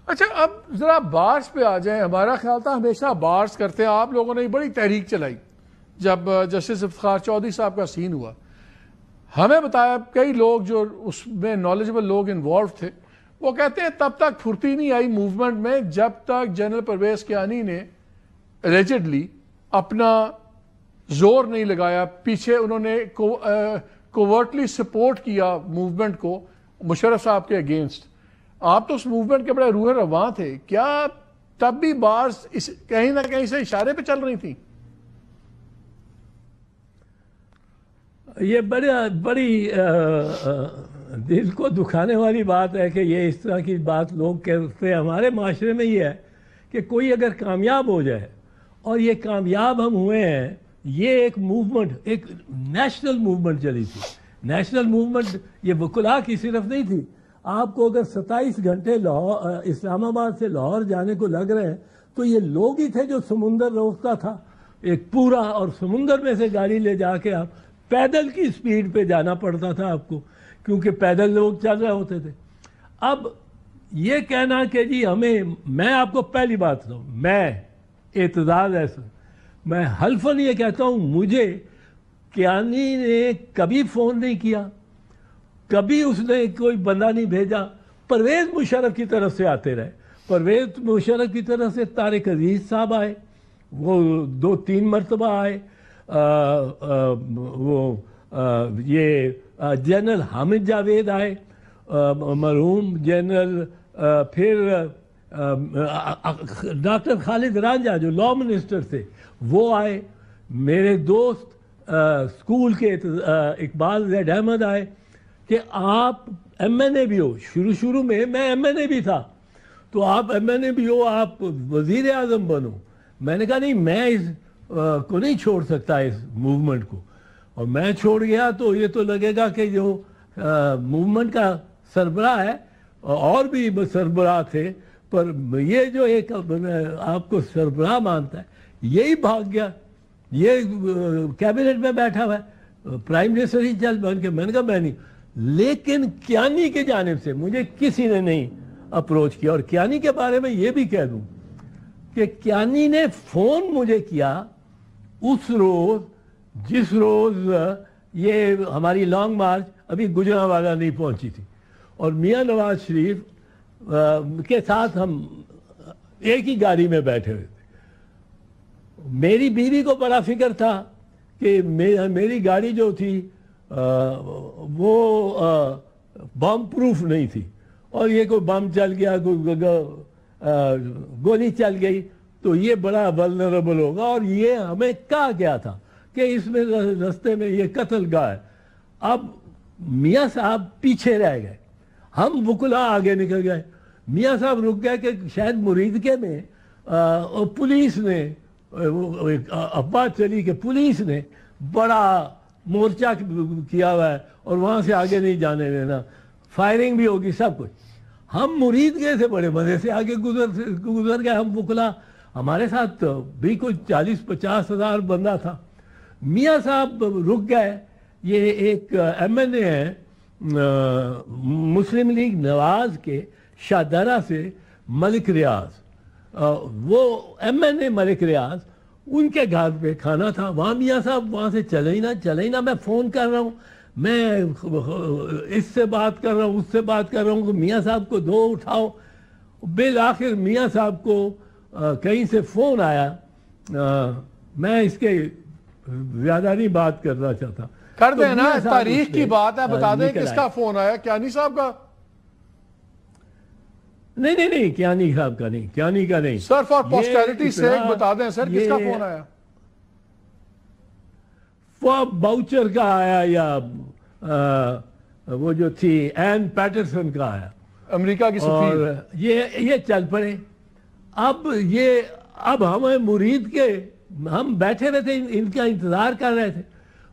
اچھا اب ذرا بارس پہ آ جائیں. ہمارا خیال تھا ہمیشہ بارس کرتے ہیں. آپ لوگوں نے بڑی تحریک چلائی جب جسٹس افتخار چودھری صاحب کا سین ہوا. ہمیں بتایا کئی لوگ جو اس میں نالجبل لوگ انوالو تھے وہ کہتے ہیں تب تک پھرتی نہیں آئی موومنٹ میں جب تک جنرل پرویز کیانی نے الیجڈلی اپنا زور نہیں لگایا. پیچھے انہوں نے کوورٹلی سپورٹ کیا موومنٹ کو مشرف صاحب کے اگینسٹ. آپ تو اس موومنٹ کے بڑے روح رواں تھے. کیا تب بھی بارس کہیں نہ کہیں سے اشارے پہ چل رہی تھیں؟ یہ بڑی دل کو دکھانے والی بات ہے کہ یہ اس طرح کی بات لوگ کہتے ہیں. ہمارے معاشرے میں یہ ہے کہ کوئی اگر کامیاب ہو جائے اور یہ کامیاب ہم ہوئے ہیں. یہ ایک موومنٹ ایک نیشنل موومنٹ چلی تھی. نیشنل موومنٹ یہ وکلاء کی صرف نہیں تھی. آپ کو اگر 27 گھنٹے اسلام آباد سے لاہور جانے کو لگ رہے ہیں تو یہ لوگ ہی تھے جو سمندر روکتا تھا ایک پورا, اور سمندر میں سے گاڑی لے جا کے آپ پیدل کی سپیڈ پہ جانا پڑتا تھا آپ کو, کیونکہ پیدل لوگ چل رہے ہوتے تھے. اب یہ کہنا کہ جی میں آپ کو پہلی بات بتاؤں, میں اعتزاز ایسا میں حلفاً یہ کہتا ہوں مجھے کیانی نے کبھی فون نہیں کیا, کبھی اس نے کوئی بندہ نہیں بھیجا. پرویز مشرف کی طرف سے آتے رہے. پرویز مشرف کی طرف سے طارق عزیز صاحب آئے, وہ 2-3 مرتبہ آئے. یہ جنرل حامد جاوید آئے, مرحوم جنرل, پھر ڈاکٹر خالد رانجھا جو لا منسٹر تھے وہ آئے. میرے دوست اسکول کے اقبال زید احمد آئے کہ آپ ایم این اے بھی ہو. شروع میں ایم این اے بھی تھا, تو آپ ایم این اے بھی ہو, آپ وزیر اعظم بنو. میں نے کہا نہیں, میں اس کو نہیں چھوڑ سکتا اس موومنٹ کو, اور میں چھوڑ گیا تو یہ تو لگے گا کہ جو موومنٹ کا سربراہ ہے, اور بھی سربراہ تھے, پر یہ جو ایک آپ کو سربراہ مانتا ہے یہی بھاگ گیا. یہ کیبنٹ میں بیٹھا ہوا ہے, پرائم منسٹر ہی چل بن کے. میں نے کہا میں نہیں. لیکن کیانی کی جانب سے مجھے کسی نے نہیں اپروچ کیا. اور کیانی کے بارے میں یہ بھی کہہ دوں کہ کیانی نے فون مجھے کیا اس روز جس روز یہ ہماری لانگ مارچ ابھی گجرانوالہ نہیں پہنچی تھی, اور میاں نواز شریف کے ساتھ ہم ایک ہی گاڑی میں بیٹھے ہوئے تھے. میری بیوی کو بڑا فکر تھا کہ میری گاڑی جو تھی وہ بم پروف نہیں تھی, اور یہ کوئی بم چل گیا, گولی چل گئی تو یہ بڑا ولنریبل ہوگا. اور یہ ہمیں کہا گیا تھا کہ اس میں رستے میں یہ قتل گاہ ہے. اب میاں صاحب پیچھے رہ گئے, ہم وکلاء آگے نکل گئے. میاں صاحب رک گئے کہ شاید مریدکے میں پولیس نے افواہ چلی کہ پولیس نے بڑا مورچہ کیا ہوا ہے اور وہاں سے آگے نہیں جانے دینا, فائرنگ بھی ہوگی, سب کچھ. ہم مریدکے سے بڑے مزے سے آگے گزر گئے. ہم وکلاء, ہمارے ساتھ بھی کوئی 40-50 ہزار بندہ تھا. میاں صاحب رک گئے. یہ ایک ایم این اے ہیں مسلم لیگ نواز کے شاہدرہ سے, ملک ریاض, وہ ایم این اے ملک ریاض, ان کے گھر پہ کھانا تھا. وہاں میاں صاحب وہاں سے چلے ہی نہ. میں فون کر رہا ہوں, میں اس سے بات کر رہا ہوں, اس سے بات کر رہا ہوں کہ میاں صاحب کو دو اٹھاؤ. بالآخر میاں صاحب کو کہیں سے فون آیا. میں اس کے زیادہ نہیں بات کرنا چاہتا. کر دیں نا, تاریخ کی بات ہے, بتا دیں کس کا فون آیا. کیانی صاحب کا؟ نہیں, کیانی صاحب کا نہیں, کیانی کا نہیں. سر فار پوسٹیریٹی سیک بتا دیں سر, کس کا فون آیا؟ وہ باؤچر کا آیا, یا وہ جو تھی این پیٹرسن کا آیا, امریکہ کی سفیر. اور یہ چل پڑے. اب ہمیں مرید کے, ہم بیٹھے رہے تھے, ان کا انتظار کر رہے تھے.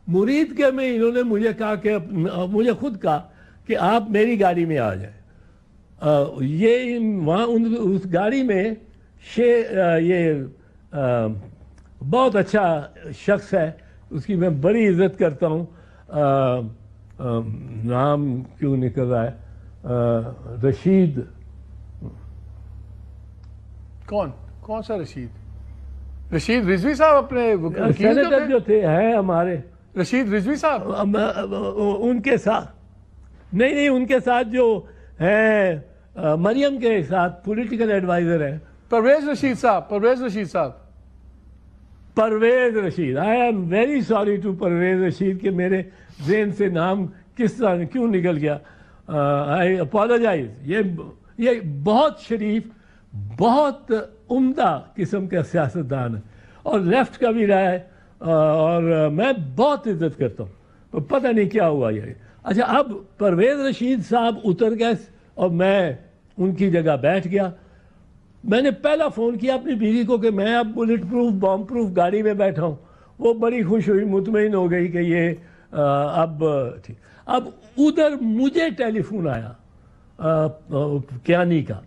مرید کے میں انہوں نے مجھے کہا کہ مجھے خود کہا کہ آپ میری گاڑی میں آ جائیں. یہ وہاں اس گاڑی میں یہ بہت اچھا شخص ہے, اس کی میں بڑی عزت کرتا ہوں. نام کیوں نکل رہا ہے, رشید کون سا رشید رضوی صاحب اپنے سینیٹر جو تھے ہیں ہمارے رشید رضوی صاحب ان کے ساتھ نہیں ان کے ساتھ جو ہیں مریم کے ساتھ پولیٹیکل ایڈوائزر ہیں Pervez Rashid I am very sorry to Pervez Rashid کہ میرے ذہن سے نام کس طرح کیوں نکل گیا. آئی اپالوجائز. یہ بہت شریف بہت عمدہ قسم کا سیاستدان ہے اور لیفٹ کا بھی رہا ہے اور میں بہت عزت کرتا ہوں. پتہ نہیں کیا ہوا یہ. اچھا اب پرویز رشید صاحب اتر گئے اور میں ان کی جگہ بیٹھ گیا. میں نے پہلا فون کیا اپنی بیوی کو کہ میں اب بلٹ پروف بام پروف گاڑی میں بیٹھا ہوں. وہ بڑی خوش ہوئی مطمئن ہو گئی کہ یہ اب ٹھیک. اب ادھر مجھے ٹیلی فون آیا کیانی کا.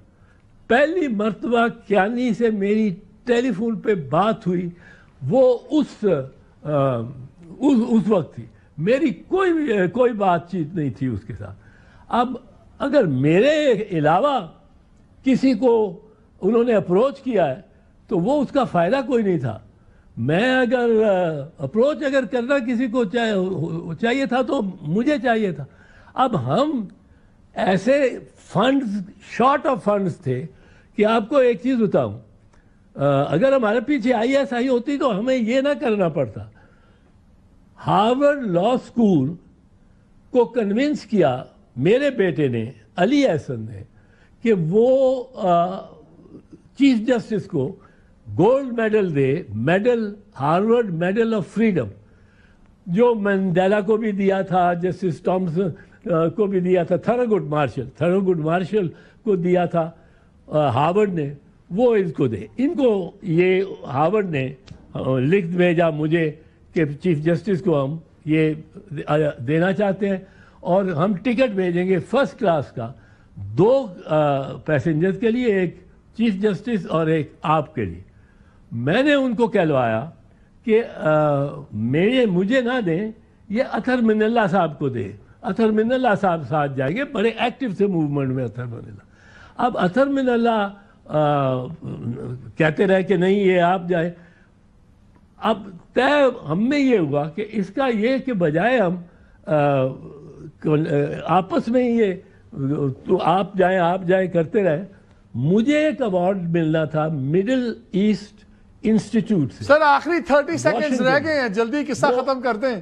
پہلی مرتبہ کیانی سے میری ٹیلی فون پہ بات ہوئی وہ اس وقت تھی. میری کوئی بات چیت نہیں تھی اس کے ساتھ. اب اگر میرے علاوہ کسی کو انہوں نے اپروچ کیا ہے تو وہ اس کا فائدہ کوئی نہیں تھا. میں اگر اپروچ کرنا کسی کو چاہیے تھا تو مجھے چاہیے تھا. اب ہم ایسے فنڈز شارٹ آف فنڈز تھے کہ آپ کو ایک چیز بتاؤں, اگر ہمارے پیچھے ISI ہوتی تو ہمیں یہ نہ کرنا پڑتا. ہارورڈ لا اسکول کو کنونس کیا میرے بیٹے نے علی احسن نے کہ وہ چیف جسٹس کو گولڈ میڈل دے, ہارورڈ میڈل آف فریڈم, جو مینڈیلا کو بھی دیا تھا, جسٹس ٹامسن کو بھی دیا تھا, تھروگڈ مارشل کو دیا تھا ہارورڈ نے, وہ اس کو دے. ان کو یہ ہارورڈ نے لکھ بھیجا مجھے کہ چیف جسٹس کو ہم یہ دینا چاہتے ہیں اور ہم ٹکٹ بھیجیں گے فرسٹ کلاس کا 2 پیسنجرز کے لیے, ایک چیف جسٹس اور ایک آپ کے لیے. میں نے ان کو کہلوایا کہ مجھے نہ دیں, یہ اطہر من اللہ صاحب کو دے. اطہر من اللہ صاحب ساتھ جائیں گے, بڑے ایکٹیو تھے موومنٹ میں اطہر من اللہ. اب اطہر من اللہ کہتے رہے کہ نہیں یہ آپ جائیں. اب طے ہم میں یہ ہوا کہ اس کا یہ کہ بجائے ہم آپس میں یہ تو آپ جائیں کرتے رہے, مجھے ایک ایوارڈ ملنا تھا مڈل ایسٹ انسٹیٹیوٹ سے. سر آخری 30 سیکنڈز رہ گئے ہیں, جلدی قصہ ختم کرتے ہیں.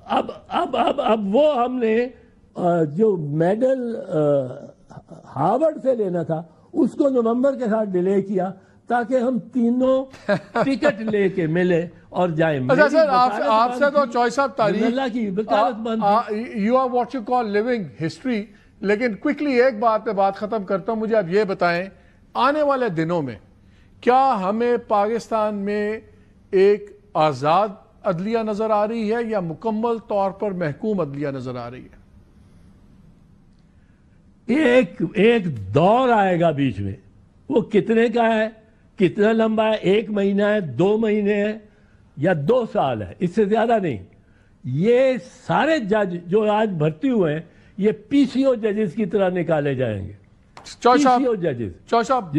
اب وہ ہم نے جو میڈل ہارورڈ سے لینا تھا اس کو نومبر کے ساتھ ڈیلے کیا تاکہ ہم تینوں ٹکٹ لے کے ملے اور جائیں. اچھا سر آپ سے تو چوئی صاحب تاریخ اللہ کی وکالت بند, you are what you call living history. لیکن کوئکلی ایک بات پہ بات ختم کرتا ہوں. مجھے اب یہ بتائیں, آنے والے دنوں میں کیا ہمیں پاکستان میں ایک آزاد عدلیہ نظر آ رہی ہے یا مکمل طور پر محکوم عدلیہ نظر آ رہی ہے؟ ایک دور آئے گا بیچ میں, وہ کتنے کا ہے, کتنا لمبا ہے, 1 مہینہ ہے, 2 مہینے ہے یا 2 سال ہے, اس سے زیادہ نہیں. یہ سارے جج جو آج بھرتی ہوئے ہیں یہ PCO ججز کی طرح نکالے جائیں گے. PCO ججز چوئی صاحب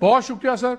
بہت شکریہ سر.